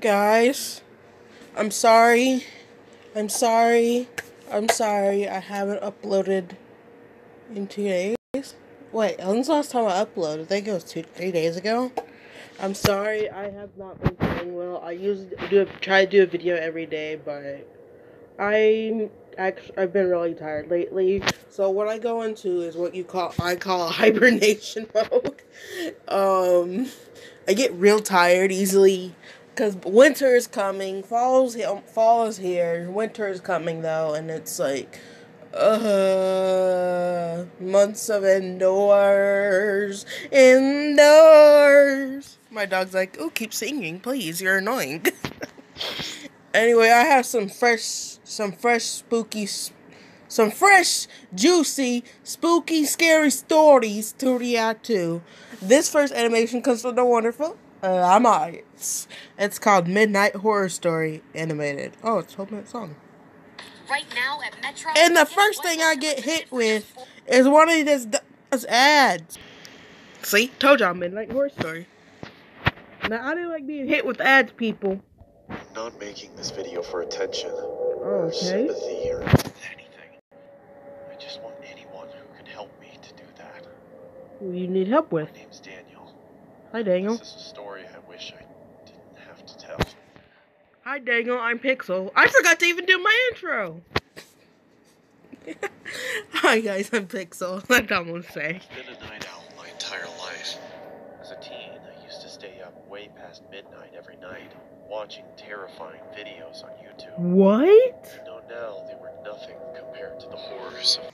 Guys, I'm sorry. I'm sorry. I'm sorry. I haven't uploaded in 2 days. Wait, when's the last time I uploaded? I think it was 3 days ago. I'm sorry. I have not been feeling well. I usually try to do a video every day, but I've been really tired lately. So what I go into is what I call hibernation mode. I get real tired easily because winter is coming. Fall is here. Winter is coming though, and it's like months of indoors. My dog's like, "Oh, keep singing, please. You're annoying." Anyway, I have some fresh, juicy, spooky, scary stories to react to. This first animation comes from the wonderful LlamaArts. It's called Midnight Horror Story Animated. Oh, it's a 12-minute song. Right now at Metro. And the first thing I get hit with is one of those ads. See? Told y'all Midnight Horror Story. Now, I didn't like being hit with ads, people. I'm not making this video for attention, Okay. sympathy, or anything. I just want anyone who can help me to do that. Who you need help with? My name's Daniel. Hi, Daniel. This is a story I wish I didn't have to tell. Hi, Daniel. I'm Pixel. I forgot to even do my intro. Hi, guys. I'm Pixel. That's all I'm gonna say. I've been a night owl my entire life. As a teen, I used to stay up way past midnight every night, watching terrifying videos on YouTube. What? I know now they were nothing compared to the horrors of...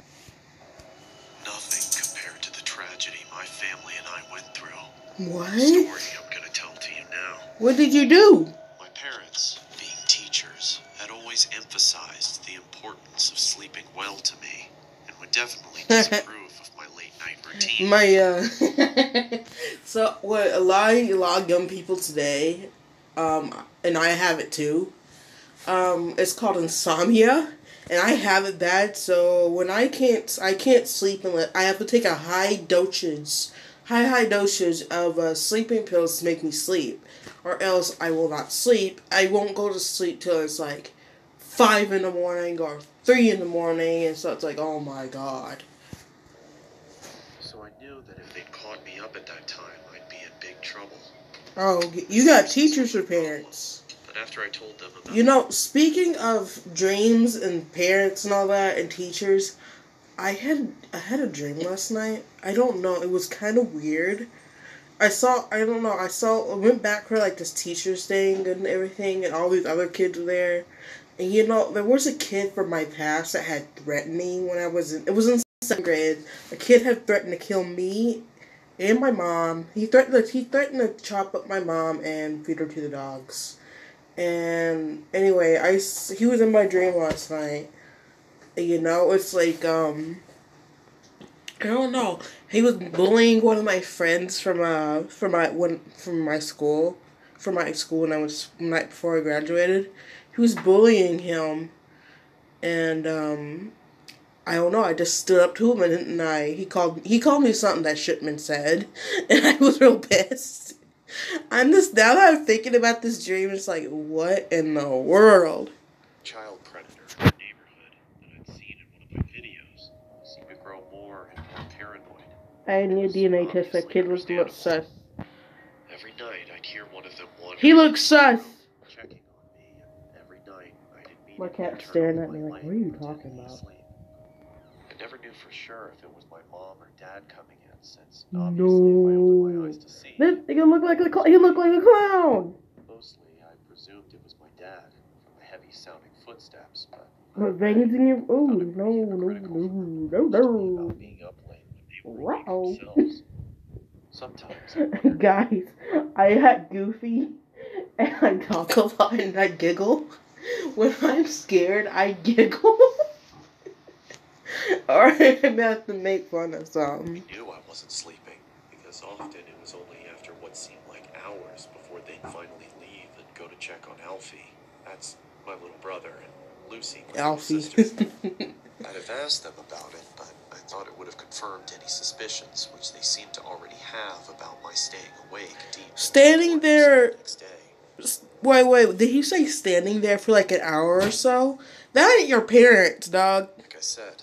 Nothing compared to the tragedy my family and I went through. What? The story I'm gonna tell to you now. What did you do? My parents, being teachers, had always emphasized the importance of sleeping well to me, and would definitely disapprove of my late night routine. So what a lot of young people today, and I have it too. It's called insomnia, and I have it bad. So when I can't sleep unless I have to take a high dosage of sleeping pills to make me sleep, or else I will not sleep. I won't go to sleep till it's like 5 in the morning or 3 in the morning, and so it's like, oh my god. So I knew that if they'd caught me up at that time, I'd be in big trouble. Oh, you got teachers or parents? But after I told them about... You know, speaking of dreams and parents and all that and teachers, I had a dream last night. I don't know, it was kind of weird. I went back for like this teacher's thing and everything, and all these other kids were there. And you know, there was a kid from my past that had threatened me when it was in 2nd grade. A kid had threatened to kill me and my mom. He threatened to chop up my mom and feed her to the dogs. And anyway, he was in my dream last night. You know, it's like, I don't know. He was bullying one of my friends from my school when I was night before I graduated. He was bullying him, and I don't know. I just stood up to him, and he called me something that shouldn't have been said, and I was real pissed. Now that I'm thinking about this dream, it's like, what in the world? Child predator in the neighborhood that I'd seen in one of my videos seemed to grow more and more paranoid. I need a DNA test. That kid looks sus. Every night I'd hear one of them wandering. He looks sus. Checking on me, and every night I'd My immediately cat's turn staring off at me my like, light what are you and talking pretend to be about? asleep. I never knew for sure if it was my mom or dad coming in, since No. obviously if I opened my eyes to see, This nigga look like he looked like a clown. mostly I presumed it was my dad from the heavy sounding footsteps, but What veins in your? Oh thought it no, would be no, hypocritical no, for no, them to be no. about being up late when they were awake Wow. themselves. Sometimes I wonder, Guys, I had Goofy, and I talk a lot and I giggle. When I'm scared, I giggle. Or I have to make fun of something. I knew I wasn't sleeping, because often it was only after what seemed like hours before they'd finally leave and go to check on Alfie. That's my little brother, and Lucy, my little Alfie. sister. I'd have asked them about it, but I thought it would have confirmed any suspicions, which they seemed to already have about my staying awake deep. Standing there, The next day. Wait, did he say standing there for like an hour or so? That ain't your parents, dog. Like I said,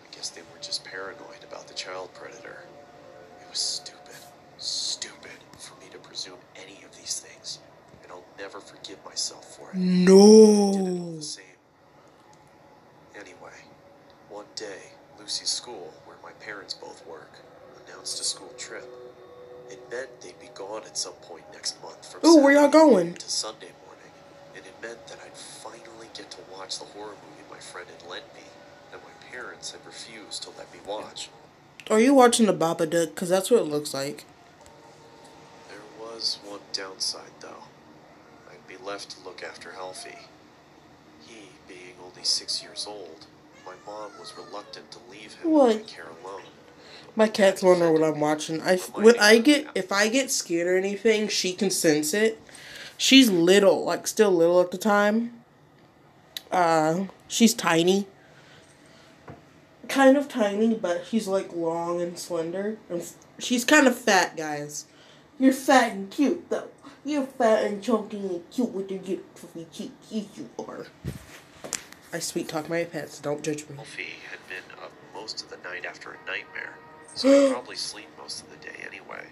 I guess they were just paranoid about the child predator. It was stupid for me to presume any of these things, and I'll never forgive myself for it. I did it all No. the same. Anyway, one day, Lucy's school, where my parents both work, announced a school trip. It meant they'd be gone at some point next month from Ooh, where y'all Saturday going? to Sunday morning, and it meant that I'd finally get to watch the horror movie my friend had lent me, that my parents had refused to let me watch. Are you watching the Babadook? Because that's what it looks like. There was one downside, though. I'd be left to look after Alfie. He, being only 6 years old, my mom was reluctant to leave him in my care alone. My cats won't know what I'm watching. If I get scared or anything, she can sense it. She's little, like still little at the time. She's tiny. Kind of tiny, but she's like long and slender. And she's kind of fat, guys. You're fat and cute, though. You're fat and chunky and cute with your beautiful cheeks. Yes, you are. I sweet talk my pets. Don't judge me. Alfie had been up most of the night after a nightmare, so he'd probably sleep most of the day anyway.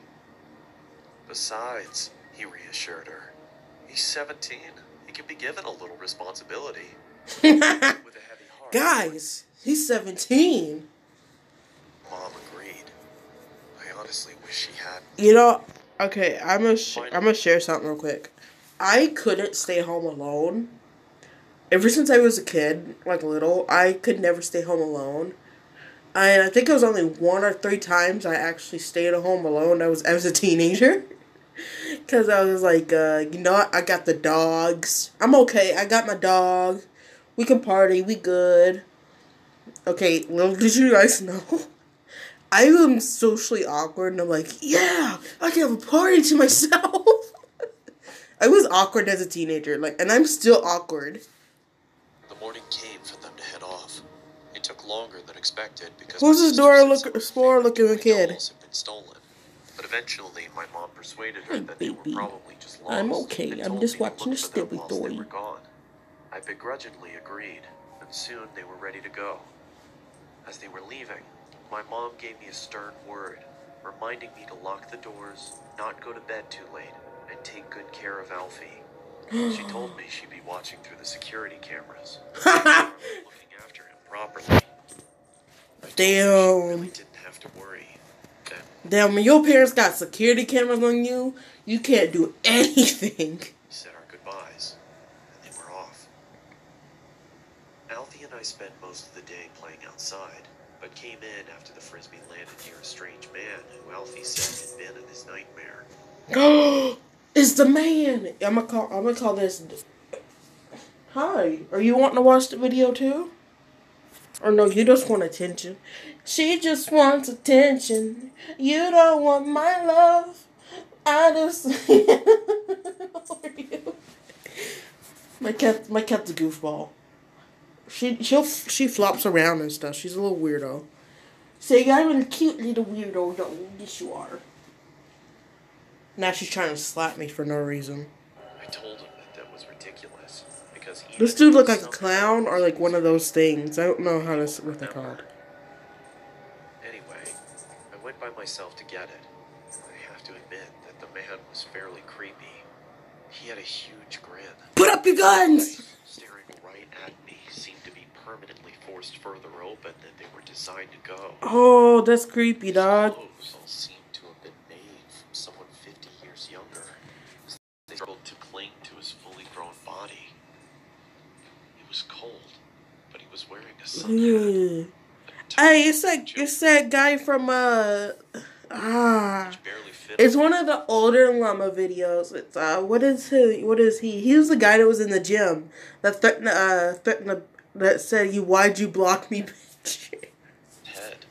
Besides, he reassured her, he's 17. He can be given a little responsibility. With a heavy heart. Guys, he's 17. Mom agreed. I honestly wish she hadn't. You know, okay, I'm gonna share something real quick. I couldn't stay home alone. Ever since I was a kid, like little, I could never stay home alone. And I think it was only 1 or 3 times I actually stayed at home alone. I was a teenager. Because I was like, you know what? I got the dogs. I'm okay. I got my dog. We can party. We good. Okay, little did you guys know, I am socially awkward. And I'm like, yeah, I can have a party to myself. I was awkward as a teenager. Like, and I'm still awkward. The morning came for them to head off. It took longer than expected because Who's this Dora-looking kid? Had been stolen. But eventually, my mom persuaded her that they were baby. probably just lost. I'm okay. And I'm told just me to watching look a for them stupid whilst they toy. were gone. I begrudgingly agreed, and soon they were ready to go. As they were leaving, my mom gave me a stern word, reminding me to lock the doors, not go to bed too late, and take good care of Alfie. She told me she'd be watching through the security cameras, looking after him properly. Damn. Really didn't have to worry. Damn, when your parents got security cameras on you, you can't do anything. We said our goodbyes, and they were off. Alfie and I spent most of the day playing outside, but came in after the frisbee landed near a strange man who Alfie said had been in his nightmare. It's the man. I'm gonna call this. Hi, are you wanting to watch the video too? Or no, you just want attention. She just wants attention. You don't want my love. I just. My cat's a goofball. She flops around and stuff. She's a little weirdo. Say, I'm a cute little weirdo. No, yes you are. Now she's trying to slap me for no reason. I told him that was ridiculous, because This dude look like a clown or like one of those things. I don't know what they're called. Anyway, I went by myself to get it. I have to admit that the man was fairly creepy. He had a huge grin. Put up your guns! Staring right at me, seemed to be permanently forced further open than they were designed to go. Oh, that's creepy, dog. Clothes all seemed to have been made from someone 50 years younger. They struggled to cling to his fully grown body. It was cold, but he was wearing a sun hat. Hey, it's that guy from it's one of the older Llama videos. It's what is he? He was the guy that was in the gym that that said why'd you block me, bitch? Head.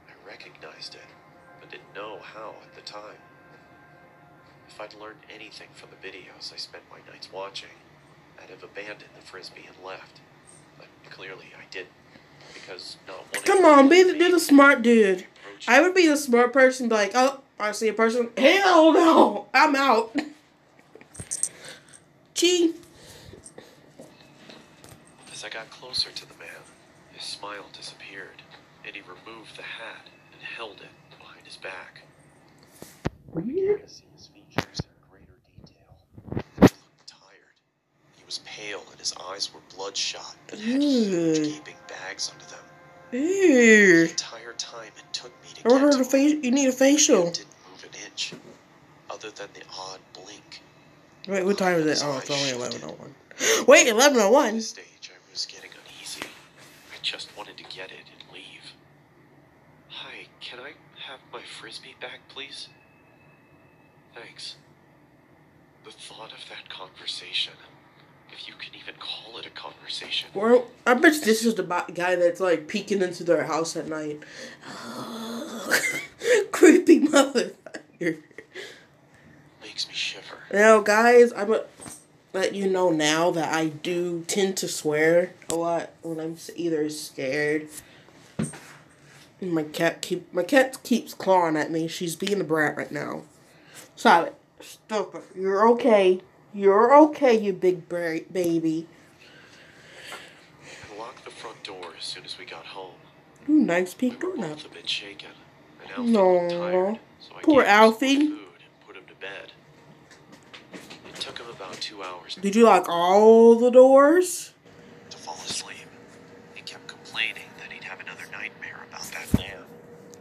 I recognized it, but didn't know how at the time. If I'd learned anything from the videos I spent my nights watching, I'd have abandoned the frisbee and left. But clearly I didn't. Because not one. Come on, be the smart dude. I would be the smart person, be like, oh, I see a person. Hell no, I'm out. she? As I got closer to the man, his smile disappeared, and he removed the hat and held it behind his back. I began to see his features in greater detail. He looked tired. He was pale, and his eyes were bloodshot and had huge gaping bags under them. The entire time it took me to get to him, You need a facial. he didn't move an inch, other than the odd blink. Wait, what time is it? Oh, it's only 11:01. Wait, 11:01? At this stage, I was getting uneasy. I just wanted to get it and leave. Hi, can I have my frisbee back, please? Thanks. The thought of that conversation, if you can even call it a conversation. Well, I bet this is the guy that's like peeking into their house at night. Creepy motherfucker. Makes me shiver. Now, guys, I'm gonna let you know now that I do tend to swear a lot when I'm either scared. My cat keeps clawing at me. She's being a brat right now. Stop it. Stop it. You're okay. You're okay, you big baby. I locked the front door as soon as we got home. Ooh, nice pink We were doorknob. both a bit shaken, and Alfie looked tired, so I Poor gave him some Alfie. more food and put him to bed. It took him about 2 hours Did you lock all the doors? to fall asleep. He kept complaining that he'd have another nightmare about that man.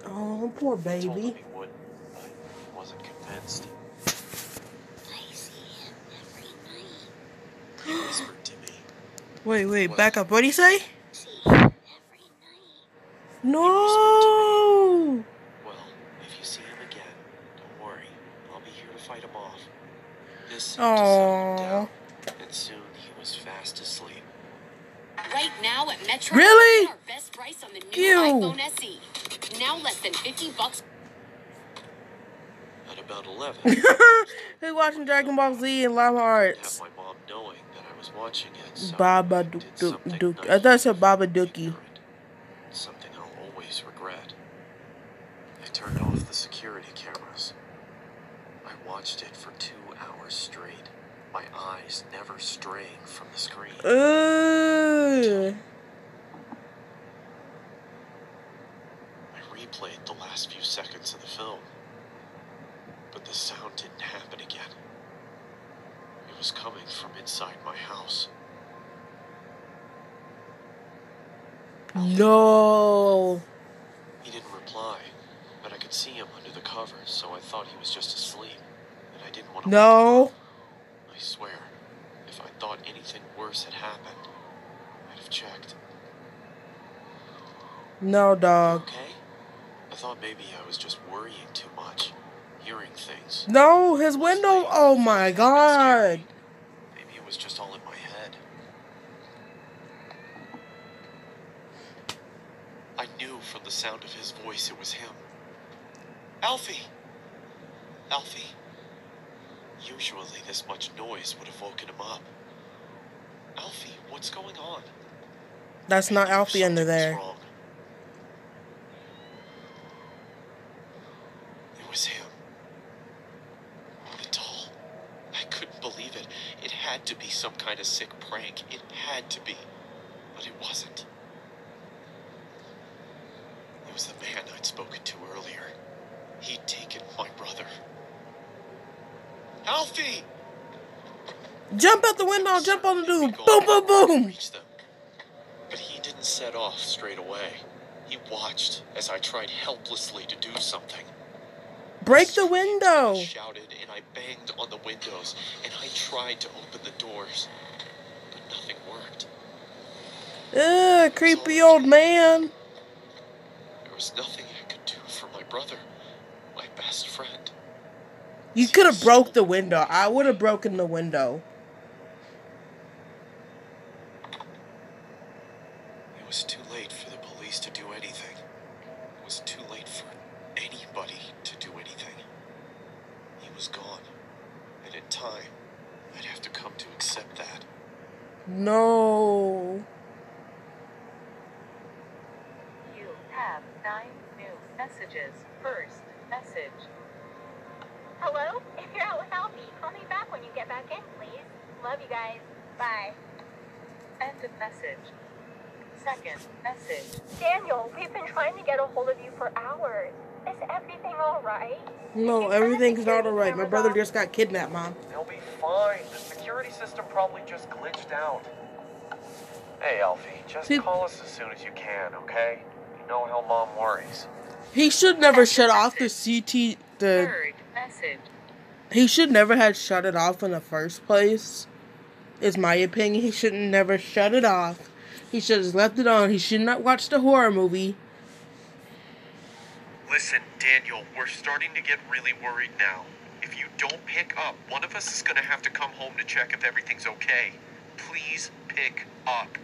Oh, poor I told him baby. he wouldn't, but he wasn't convinced. I see him every night. He whispered to me, Wait, back up. What'd he say? See him every night. No! well, if you see him again, don't worry. I'll be here to fight him off. This seemed to settle him down, and soon he was fast asleep. Right now at Metro, Really? get our best price on the new Ew. iPhone SE. Now less than $50. At about 11, Who's watching Dragon Ball Z and I didn't LlamaArts? have my mom knowing that I was watching it, so Baba I did something Duke. I naive thought it said Baba and Dookie. ignorant. Something I'll always regret. I turned off the security cameras. I watched it for 2 hours straight, my eyes never straying from the screen. I replayed the last few seconds of the film, but the sound didn't happen again. It was coming from inside my house. No. He didn't reply, but I could see him under the covers, so I thought he was just asleep, and I didn't want to wake him No. up. I swear, if I thought anything worse had happened, I'd have checked. No, dog. Okay? I thought maybe I was just worrying too much, hearing things. No, his window. Oh my god. Maybe it was just all in my head. I knew from the sound of his voice it was him. Alfie! Alfie? Usually this much noise would have woken him up. Alfie, what's going on? That's not Alfie under Something was there. wrong. It was him. The doll. I couldn't believe it. It had to be some kind of sick prank. It had to be. But it wasn't. It was the man I'd spoken to earlier. He'd taken my brother. Alfie! Jump out the window, jump on the dude. Boom, boom, boom. Reach them. But he didn't set off straight away. He watched as I tried helplessly to do something. Break the window. I shouted and I banged on the windows and I tried to open the doors, but nothing worked. Ugh, creepy old man. There was nothing I could do for my brother, my best friend. You could have broke the window. I would have broken the window. It was too late for the police to do anything. It was too late for anybody to do anything. He was gone, and in time, I'd have to come to accept that. No. You have 9 new messages. First message. Hello? If you're out with Alfie, call me back when you get back in, please. Love you guys. Bye. End of message. Second message. Daniel, we've been trying to get a hold of you for hours. Is everything alright? No, everything's not alright. My brother just got kidnapped, Mom. They'll be fine. The security system probably just glitched out. Hey, Alfie, just call us as soon as you can, okay? You know how Mom worries. He should never shut off the CT. Third message. He should never have shut it off in the first place. Is my opinion. He should never shut it off. He should have left it on. He should not watch the horror movie. Listen, Daniel, we're starting to get really worried now. If you don't pick up, one of us is gonna have to come home to check if everything's okay. Please pick up.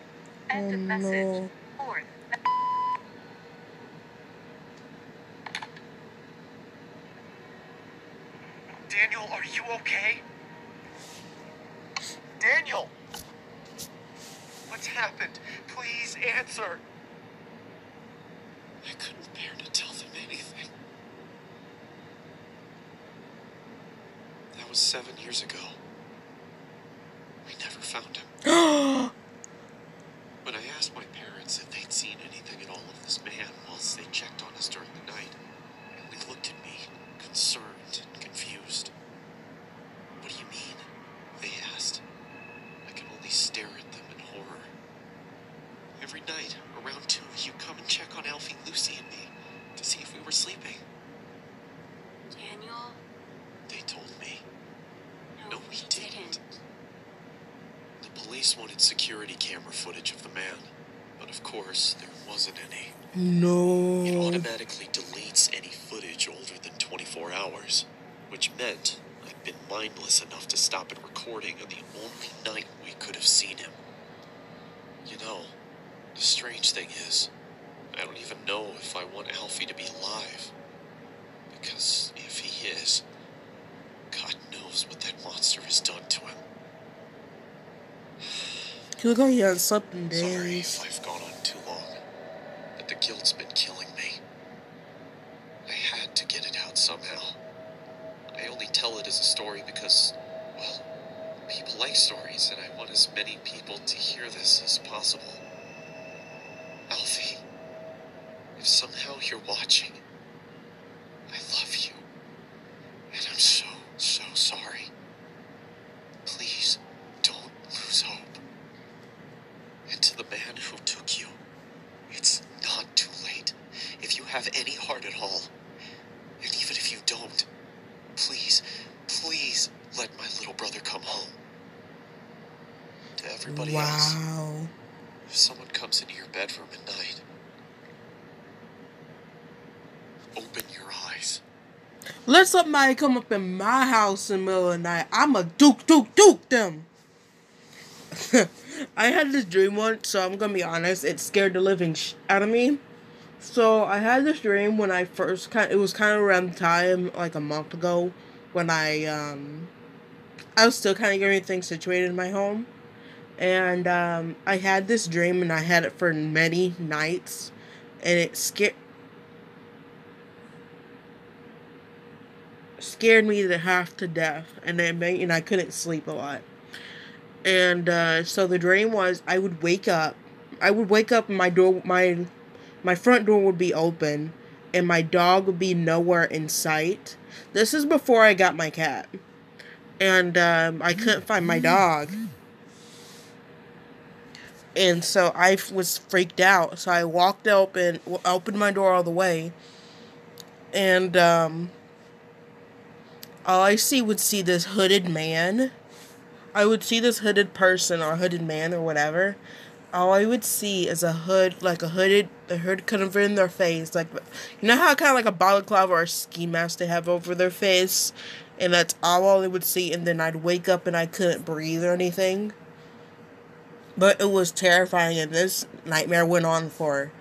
End of message. Fourth. Daniel, are you okay? Daniel! What's happened? Please answer. I couldn't bear to tell them anything. That was 7 years ago. We never found him. When I asked my parents if they'd seen anything at all of this man whilst they checked on us during the night, they looked at me, concerned and confused. What do you mean? They asked. I could only stare at them in horror. Every night, around 2, you come and check on Alfie, Lucy, and me to see if we were sleeping. Daniel? They told me. No, We he didn't. The police wanted security camera footage of the man, but of course, there wasn't any. It No. automatically deletes any footage older than 24 hours, which meant I'd been mindless enough to stop it recording on the only night we could have seen him. You know, the strange thing is, I don't even know if I want Alfie to be alive. Because if he is, God knows what that monster has done to him. He looked like he hadn't slept in Sorry days. if I've gone on too long, but the guilt's been killing me. I had to get it out somehow. I only tell it as a story because, well, people like stories, and I want as many people to hear this as possible. Alfie, if somehow you're watching, I love you, and I'm so, so sorry. Please, don't lose hope. And to the man who took you, it's not too late. If you have any heart at all, and even if you don't, please, please let my little brother come home. To everybody else, Wow. if someone comes into your bedroom at night, open your eyes. Let somebody come up in my house in the middle of the night. I'ma duke them. I had this dream once, so I'm gonna be honest. It scared the living out of me. So I had this dream when I first it was kind of around the time, like a month ago, when I was still kind of getting things situated in my home. And I had this dream, and I had it for many nights, and it scared me to half to death, and I couldn't sleep a lot. And so the dream was I would wake up, and my front door would be open, and my dog would be nowhere in sight. This is before I got my cat, and I couldn't find my dog. And so I was freaked out. So I walked opened my door all the way, and all I would see this hooded man. I would see this hooded person or hooded man or whatever. All I would see is a hood covering their face. Like, you know how kind of like a balaclava or a ski mask they have over their face? And that's all I would see. And then I'd wake up and I couldn't breathe or anything. But it was terrifying. And this nightmare went on for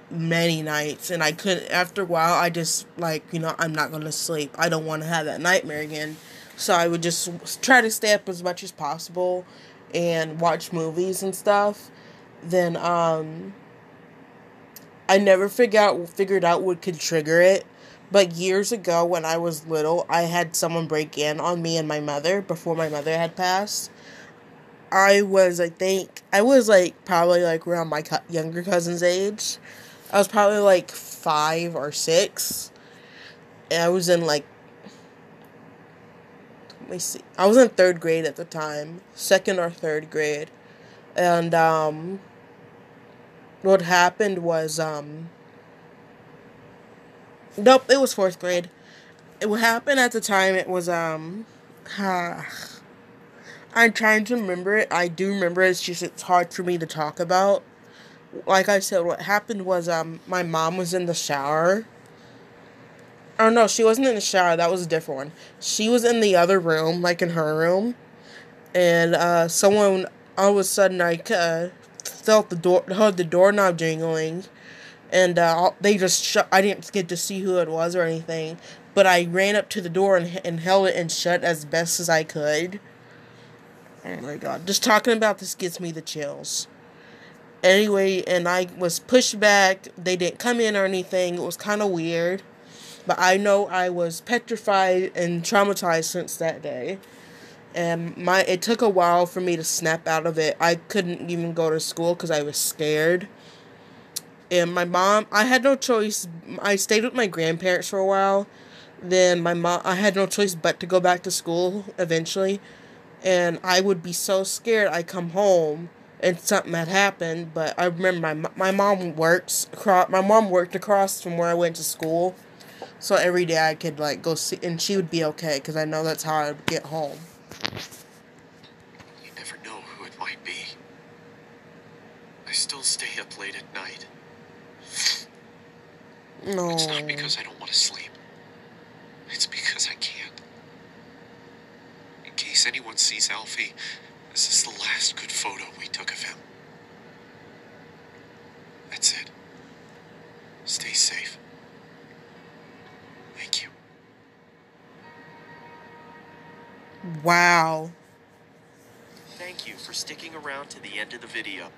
many nights. And I couldn't, after a while, I just, I'm not going to sleep. I don't want to have that nightmare again. So I would just try to stay up as much as possible and watch movies and stuff. Then I never figured out what could trigger it. But years ago, when I was little, I had someone break in on me and my mother before my mother had passed. I was like probably like around my younger cousin's age. I was probably like 5 or 6. And I was in like, let me see. I was in 3rd grade at the time, 2nd or 3rd grade. And, what happened was, nope, it was 4th grade. What happened at the time, it was, I'm trying to remember it. I do remember it. It's just, it's hard for me to talk about. Like I said, what happened was, my mom was in the shower. Oh, no, she wasn't in the shower. That was a different one. She was in the other room, like in her room. And, someone, all of a sudden, I, felt heard the doorknob jingling. And, they just shut. I didn't get to see who it was or anything. But I ran up to the door and held it and shut as best as I could. Oh my god. Just talking about this gives me the chills. Anyway, and I was pushed back. They didn't come in or anything. It was kind of weird. But I know I was petrified and traumatized since that day. And it took a while for me to snap out of it. I couldn't even go to school because I was scared. And my mom, I had no choice. I stayed with my grandparents for a while. Then I had no choice but to go back to school eventually. And I would be so scared. I come home and something had happened. But I remember my mom worked across from where I went to school. So every day I could like go see, and she would be okay because I know that's how I would get home. You never know who it might be. I still stay up late at night. No. It's not because I don't want to sleep. It's because I can't. In case anyone sees Alfie, this is the last good photo we took of him. That's it. Stay safe. Thank you. Wow. Thank you for sticking around to the end of the video.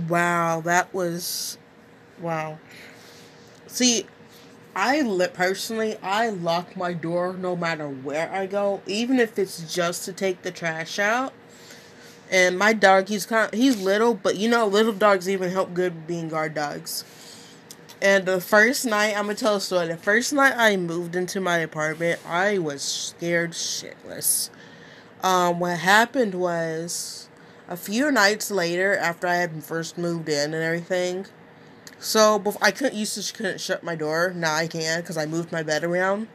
Wow, that was... Wow. See, personally, I lock my door no matter where I go, even if it's just to take the trash out. And my dog, he's little, but little dogs even help good being guard dogs. And the first night, I'm gonna tell a story. The first night I moved into my apartment, I was scared shitless. What happened was, a few nights later, after I had first moved in and everything, so I couldn't shut my door. Now I can, because I moved my bed around.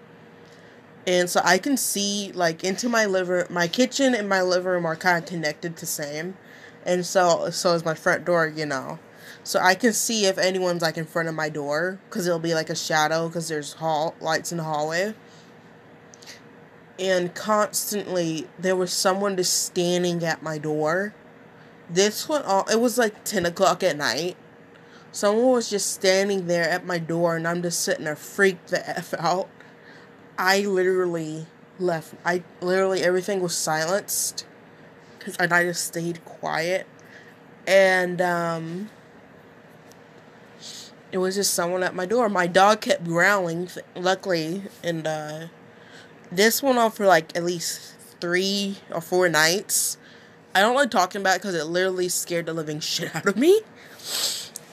And so I can see, like, into my kitchen and my living room are kind of connected the same. And so is my front door, So I can see if anyone's, like, in front of my door, because it'll be, like, a shadow, because there's lights in the hallway. And constantly, there was someone just standing at my door. It was, like, 10 o'clock at night. Someone was just standing there at my door, and I'm just sitting there freaked the F out. I literally left. Everything was silenced. And I just stayed quiet. And, it was just someone at my door. My dog kept growling, luckily. And, this went on for, like, at least 3 or 4 nights. I don't like talking about it because it literally scared the living shit out of me.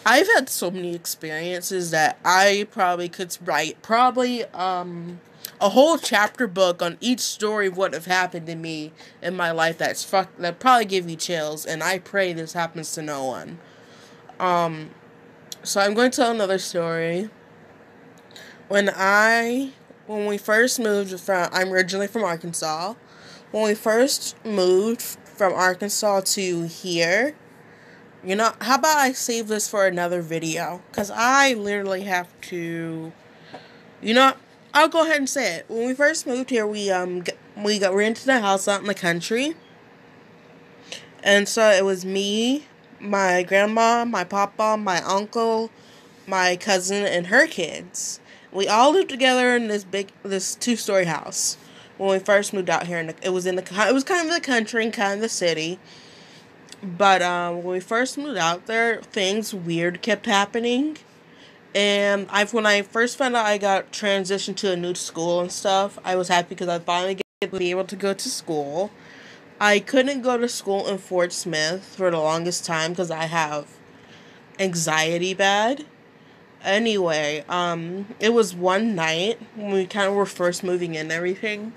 I've had so many experiences that I probably could write a whole chapter book on each story of what have happened to me in my life that probably give you chills, and I pray this happens to no one. So I'm going to tell another story. When we first moved I'm originally from Arkansas. When we first moved from Arkansas to here, how about I save this for another video? Because I literally have to... I'll go ahead and say it. When we first moved here, we rented a house out in the country. And so it was me, my grandma, my papa, my uncle, my cousin, and her kids. We all lived together in this 2-story house. When we first moved out here, it was kind of the country and kind of the city. But when we first moved out there, things weird kept happening. And when I first found out I got transitioned to a new school and stuff, I was happy because I finally get to be able to go to school. I couldn't go to school in Fort Smith for the longest time because I have anxiety bad. Anyway, it was one night when we kind of were first moving in and everything,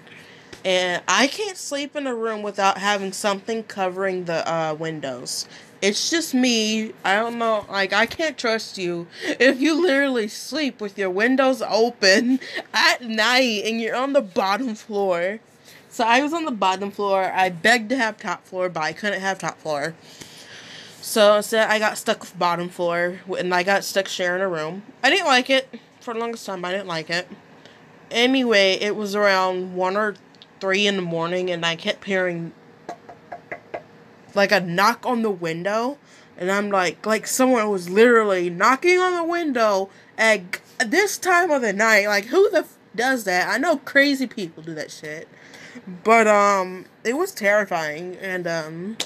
and I can't sleep in a room without having something covering the windows. It's just me. I don't know. Like, I can't trust you if you literally sleep with your windows open at night and you're on the bottom floor. So I was on the bottom floor. I begged to have top floor, but I couldn't have top floor. So instead, I got stuck with bottom floor, and I got stuck sharing a room. I didn't like it. For the longest time, I didn't like it. Anyway, it was around 1 or 3 in the morning, and I kept hearing like a knock on the window, and I'm like someone was literally knocking on the window at this time of the night. Like, who the does that? I know crazy people do that shit, but it was terrifying, and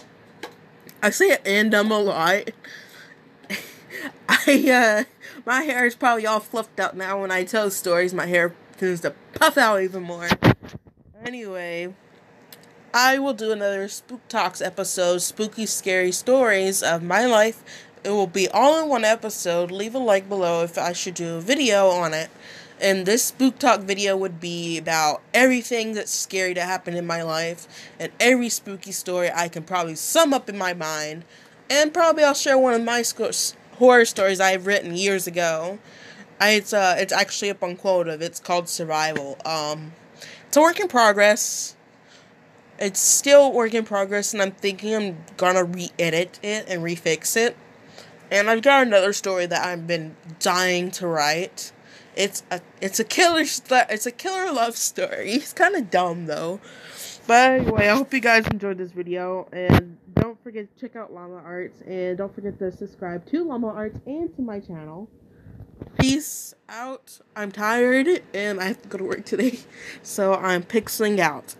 I say "and" a lot. My hair is probably all fluffed up now. When I tell stories, my hair tends to puff out even more. Anyway, I will do another Spook Talks episode, spooky, scary stories of my life. It will be all in one episode. Leave a like below if I should do a video on it. And this Spook Talk video would be about everything that's scary to happen in my life, and every spooky story I can probably sum up in my mind. And probably I'll share one of my horror stories I've written years ago. It's actually up on Quotive. It's called Survival. It's a work in progress. It's still a work in progress, and I'm thinking I'm gonna re-edit it and refix it. And I've got another story that I've been dying to write. It's a killer love story. It's kind of dumb though. But anyway, I hope you guys enjoyed this video, and don't forget to check out LlamaArts, and don't forget to subscribe to LlamaArts and to my channel. Peace out. I'm tired, and I have to go to work today, so I'm pixeling out.